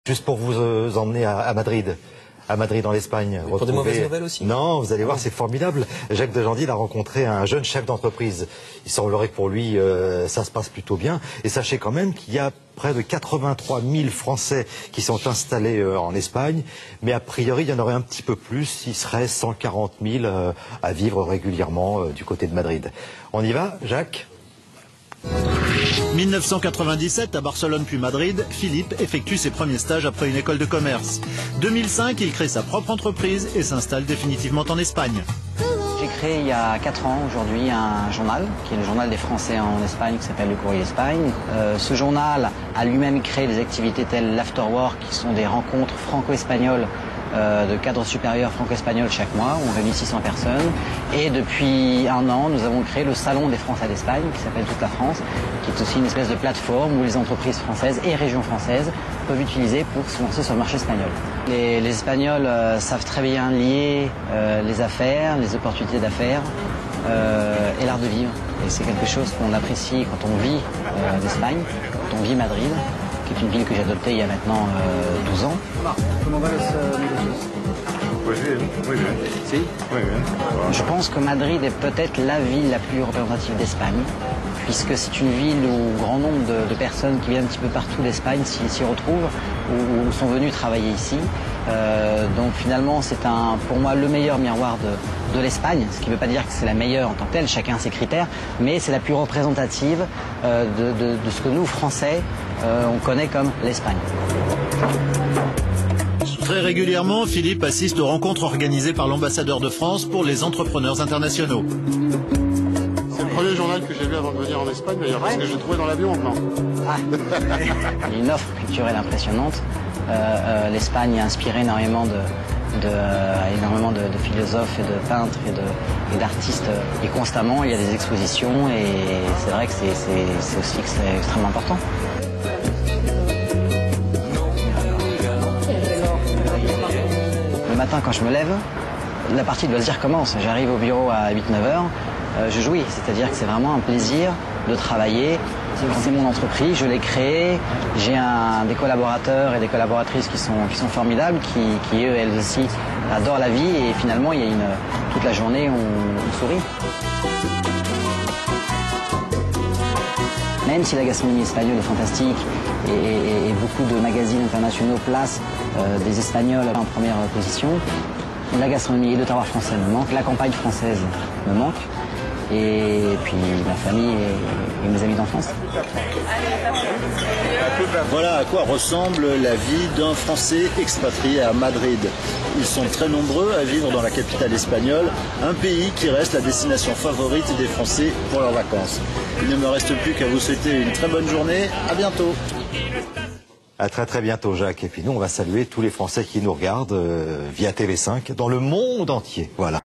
Juste pour vous emmener à Madrid. À Madrid, en Espagne. Pour des mauvaises nouvelles aussi? Non, vous allez voir, c'est formidable. Jacques Dejandy a rencontré un jeune chef d'entreprise. Il semblerait que pour lui, ça se passe plutôt bien. Et sachez quand même qu'il y a près de 83 000 Français qui sont installés en Espagne. Mais a priori, il y en aurait un petit peu plus. Il serait 140 000 à vivre régulièrement du côté de Madrid. On y va, Jacques ? 1997, à Barcelone puis Madrid, Philippe effectue ses premiers stages après une école de commerce. 2005, il crée sa propre entreprise et s'installe définitivement en Espagne. J'ai créé il y a 4 ans aujourd'hui un journal, qui est le journal des Français en Espagne, qui s'appelle Le Courrier d'Espagne. Ce journal a lui-même créé des activités telles l'Afterwork, qui sont des rencontres franco-espagnoles de cadres supérieurs franco-espagnols chaque mois. On réunit 600 personnes. Et depuis 1 an, nous avons créé le Salon des Français d'Espagne, qui s'appelle Toute la France, qui est aussi une espèce de plateforme où les entreprises françaises et régions françaises peuvent utiliser pour se lancer sur le marché espagnol. Les Espagnols savent très bien lier les affaires, les opportunités d'affaires et l'art de vivre. Et c'est quelque chose qu'on apprécie quand on vit en Espagne, quand on vit Madrid, qui est une ville que j'ai adoptée il y a maintenant 12 ans. Comment va Je pense que Madrid est peut-être la ville la plus représentative d'Espagne, puisque c'est une ville où grand nombre de personnes qui viennent un petit peu partout d'Espagne s'y retrouvent ou sont venues travailler ici. Donc finalement, c'est pour moi le meilleur miroir de l'Espagne, ce qui ne veut pas dire que c'est la meilleure en tant que telle, chacun a ses critères, mais c'est la plus représentative de ce que nous, Français, on connaît comme l'Espagne. Très régulièrement, Philippe assiste aux rencontres organisées par l'ambassadeur de France pour les entrepreneurs internationaux. C'est le premier journal que j'ai vu avant de venir en Espagne, d'ailleurs, parce que je l'ai trouvé dans l'avion maintenant. Il y a une offre culturelle impressionnante. L'Espagne a inspiré énormément de philosophes et de peintres et d'artistes. Et constamment, il y a des expositions et c'est vrai que c'est aussi extrêmement important. Le matin, quand je me lève, la partie de loisirs commence. J'arrive au bureau à 8-9 heures, je jouis. C'est-à-dire que c'est vraiment un plaisir de travailler. C'est mon entreprise, je l'ai créée. J'ai des collaborateurs et des collaboratrices qui sont formidables, qui eux, elles aussi, adorent la vie. Et finalement, il y a toute la journée, on sourit. Même si la gastronomie espagnole est fantastique et beaucoup de magazines internationaux placent des Espagnols en première position, la gastronomie et le terroir français me manquent, la campagne française me manque, et puis ma famille et mes amis d'enfance. Voilà à quoi ressemble la vie d'un Français expatrié à Madrid. Ils sont très nombreux à vivre dans la capitale espagnole, un pays qui reste la destination favorite des Français pour leurs vacances. Il ne me reste plus qu'à vous souhaiter une très bonne journée. À bientôt. À très bientôt, Jacques. Et puis nous, on va saluer tous les Français qui nous regardent via TV5 dans le monde entier. Voilà.